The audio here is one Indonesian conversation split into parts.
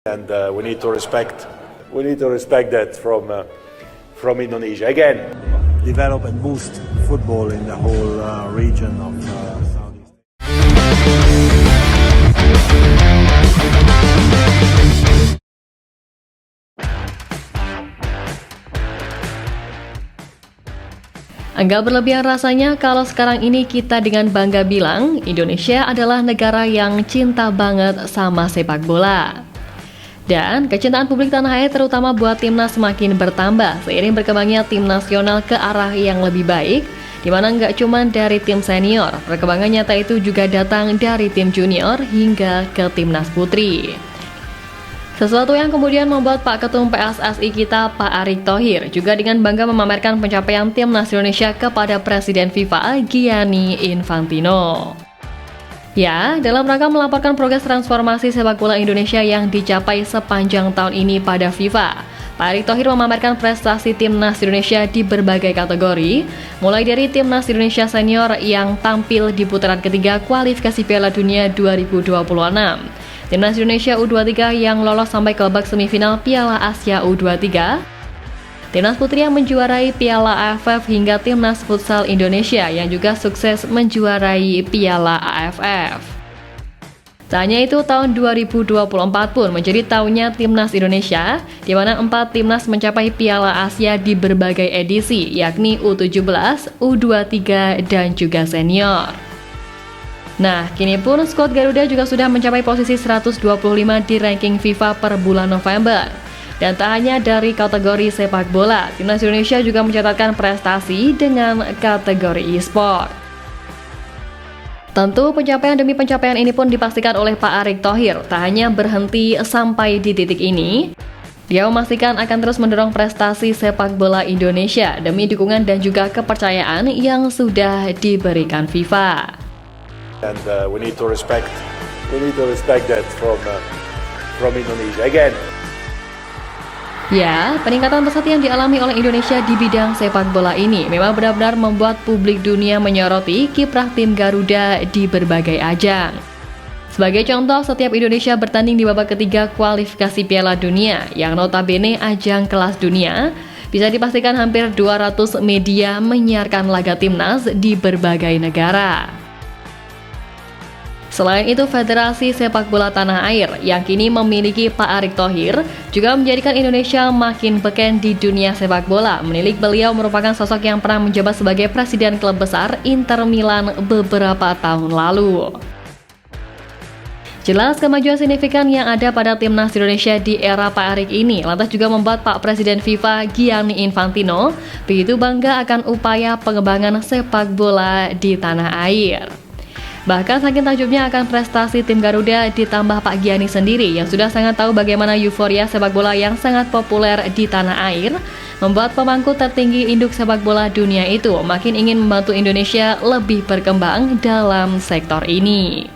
And we need to respect that from Indonesia again. Develop and boost football in the whole region of Southeast Asia. Agak berlebihan rasanya kalau sekarang ini kita dengan bangga bilang Indonesia adalah negara yang cinta banget sama sepak bola. Dan kecintaan publik tanah air terutama buat timnas semakin bertambah seiring berkembangnya tim nasional ke arah yang lebih baik, di mana nggak cuma dari tim senior, perkembangan nyata itu juga datang dari tim junior hingga ke timnas putri. Sesuatu yang kemudian membuat Pak Ketum PSSI kita, Pak Erick Thohir, juga dengan bangga memamerkan pencapaian timnas Indonesia kepada Presiden FIFA, Gianni Infantino. Ya, dalam rangka melaporkan progres transformasi sepak bola Indonesia yang dicapai sepanjang tahun ini pada FIFA, Pak Erick Thohir memamerkan prestasi timnas Indonesia di berbagai kategori, mulai dari timnas Indonesia senior yang tampil di putaran ketiga kualifikasi Piala Dunia 2026. Timnas Indonesia U23 yang lolos sampai ke babak semifinal Piala Asia U23, Timnas Putri yang menjuarai Piala AFF hingga Timnas Futsal Indonesia yang juga sukses menjuarai Piala AFF. Tak hanya itu, tahun 2024 pun menjadi tahunnya Timnas Indonesia, di mana 4 timnas mencapai Piala Asia di berbagai edisi, yakni U17, U23, dan juga senior. Nah, kini pun skuad Garuda juga sudah mencapai posisi 125 di ranking FIFA per bulan November. Dan tak hanya dari kategori sepak bola, timnas Indonesia juga mencatatkan prestasi dengan kategori e-sport. Tentu pencapaian demi pencapaian ini pun dipastikan oleh Pak Erick Thohir tak hanya berhenti sampai di titik ini. Dia memastikan akan terus mendorong prestasi sepak bola Indonesia demi dukungan dan juga kepercayaan yang sudah diberikan FIFA. And we need to respect that from Indonesia again. Ya, peningkatan pesat yang dialami oleh Indonesia di bidang sepak bola ini memang benar-benar membuat publik dunia menyoroti kiprah tim Garuda di berbagai ajang. Sebagai contoh, setiap Indonesia bertanding di babak ketiga kualifikasi Piala Dunia yang notabene ajang kelas dunia, bisa dipastikan hampir 200 media menyiarkan laga timnas di berbagai negara. Selain itu, Federasi Sepak Bola Tanah Air yang kini memiliki Pak Erick Thohir juga menjadikan Indonesia makin beken di dunia sepak bola. Menilik beliau merupakan sosok yang pernah menjabat sebagai presiden klub besar Inter Milan beberapa tahun lalu. Jelas kemajuan signifikan yang ada pada timnas Indonesia di era Pak Erick ini lantas juga membuat Pak Presiden FIFA Gianni Infantino begitu bangga akan upaya pengembangan sepak bola di tanah air. Bahkan saking takjubnya akan prestasi tim Garuda ditambah Pak Gianni sendiri yang sudah sangat tahu bagaimana euforia sepak bola yang sangat populer di tanah air, membuat pemangku tertinggi induk sepak bola dunia itu makin ingin membantu Indonesia lebih berkembang dalam sektor ini.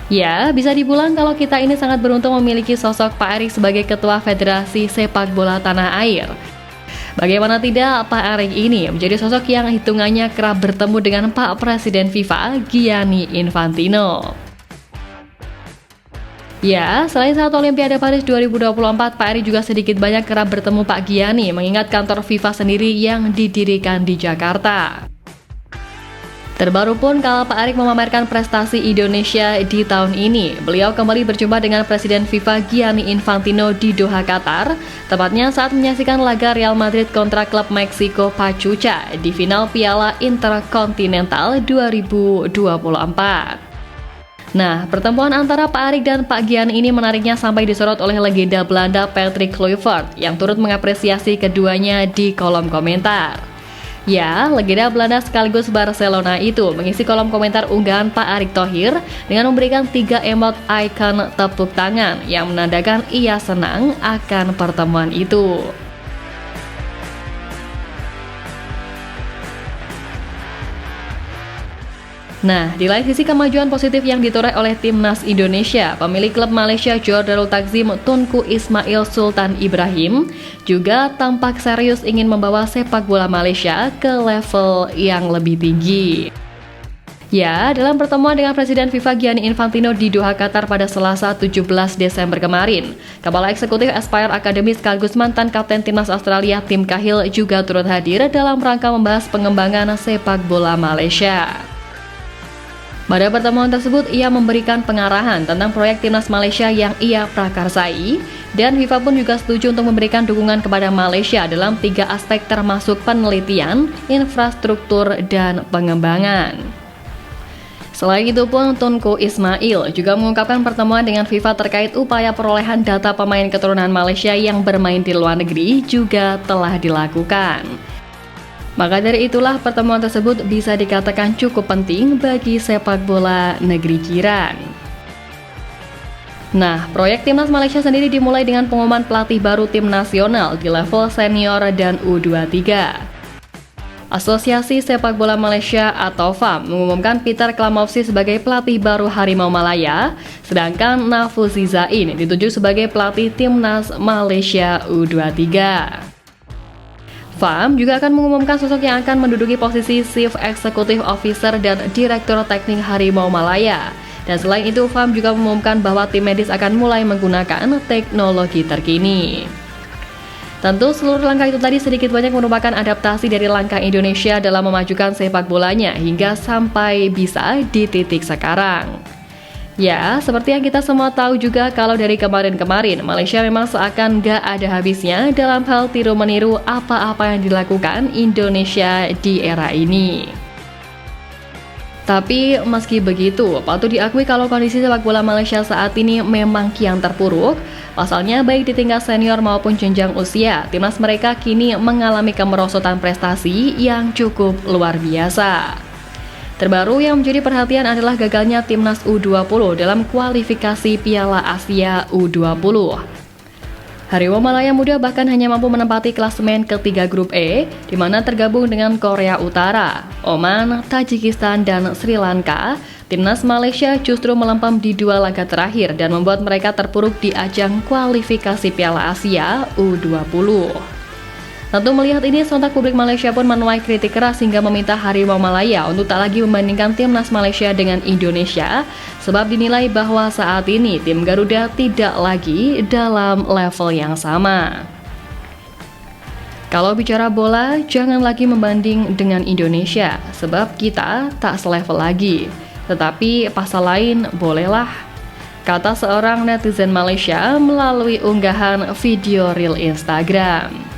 Ya, bisa dibilang kalau kita ini sangat beruntung memiliki sosok Pak Erick sebagai Ketua Federasi Sepak Bola Tanah Air. Bagaimana tidak, Pak Erick ini menjadi sosok yang hitungannya kerap bertemu dengan Pak Presiden FIFA, Gianni Infantino. Ya, selain saat Olimpiade Paris 2024, Pak Erick juga sedikit banyak kerap bertemu Pak Gianni, mengingat kantor FIFA sendiri yang didirikan di Jakarta. Terbaru pun kala Pak Erick memamerkan prestasi Indonesia di tahun ini, beliau kembali berjumpa dengan Presiden FIFA Gianni Infantino di Doha, Qatar, tepatnya saat menyaksikan laga Real Madrid kontra klub Meksiko Pachuca di final Piala Intercontinental 2024. Nah, pertemuan antara Pak Erick dan Pak Gianni ini menariknya sampai disorot oleh legenda Belanda Patrick Kluivert yang turut mengapresiasi keduanya di kolom komentar. Ya, legenda Belanda sekaligus Barcelona itu mengisi kolom komentar unggahan Pak Erick Thohir dengan memberikan 3 emot icon tepuk tangan yang menandakan ia senang akan pertemuan itu. Nah, di lain sisi kemajuan positif yang ditoreh oleh timnas Indonesia, pemilik klub Malaysia Johor Darul Takzim Tunku Ismail Sultan Ibrahim juga tampak serius ingin membawa sepak bola Malaysia ke level yang lebih tinggi. Ya, dalam pertemuan dengan Presiden FIFA Gianni Infantino di Doha, Qatar pada Selasa 17 Desember kemarin, Kepala Eksekutif Aspire Academy sekaligus mantan Kapten Timnas Australia Tim Cahill juga turut hadir dalam rangka membahas pengembangan sepak bola Malaysia. Pada pertemuan tersebut, ia memberikan pengarahan tentang proyek Timnas Malaysia yang ia prakarsai, dan FIFA pun juga setuju untuk memberikan dukungan kepada Malaysia dalam 3 aspek termasuk penelitian, infrastruktur, dan pengembangan. Selain itu pun, Tunku Ismail juga mengungkapkan pertemuan dengan FIFA terkait upaya perolehan data pemain keturunan Malaysia yang bermain di luar negeri juga telah dilakukan. Maka dari itulah pertemuan tersebut bisa dikatakan cukup penting bagi sepak bola negeri jiran. Nah, proyek Timnas Malaysia sendiri dimulai dengan pengumuman pelatih baru tim nasional di level senior dan U23. Asosiasi Sepak Bola Malaysia atau FAM mengumumkan Peter Klamowski sebagai pelatih baru Harimau Malaya, sedangkan Nafuzi Zain ditunjuk sebagai pelatih Timnas Malaysia U23. FAM juga akan mengumumkan sosok yang akan menduduki posisi Chief Executive Officer dan Direktur Teknik Harimau Malaya. Dan selain itu, FAM juga mengumumkan bahwa tim medis akan mulai menggunakan teknologi terkini. Tentu seluruh langkah itu tadi sedikit banyak merupakan adaptasi dari langkah Indonesia dalam memajukan sepak bolanya hingga sampai bisa di titik sekarang. Ya, seperti yang kita semua tahu juga kalau dari kemarin-kemarin, Malaysia memang seakan gak ada habisnya dalam hal tiru-meniru apa-apa yang dilakukan Indonesia di era ini. Tapi meski begitu, patut diakui kalau kondisi sepak bola Malaysia saat ini memang kian terpuruk. Pasalnya baik di tingkat senior maupun jenjang usia, timnas mereka kini mengalami kemerosotan prestasi yang cukup luar biasa. Terbaru yang menjadi perhatian adalah gagalnya timnas U20 dalam kualifikasi Piala Asia U20. Harimau Malaya Muda bahkan hanya mampu menempati klasemen ketiga grup E, di mana tergabung dengan Korea Utara, Oman, Tajikistan, dan Sri Lanka. Timnas Malaysia justru melempem di 2 laga terakhir dan membuat mereka terpuruk di ajang kualifikasi Piala Asia U20. Tentu melihat ini, sontak publik Malaysia pun menuai kritik keras hingga meminta Harimau Malaya untuk tak lagi membandingkan timnas Malaysia dengan Indonesia, sebab dinilai bahwa saat ini tim Garuda tidak lagi dalam level yang sama. Kalau bicara bola, jangan lagi membanding dengan Indonesia, sebab kita tak selevel lagi. Tetapi pasal lain bolehlah, kata seorang netizen Malaysia melalui unggahan video reel Instagram.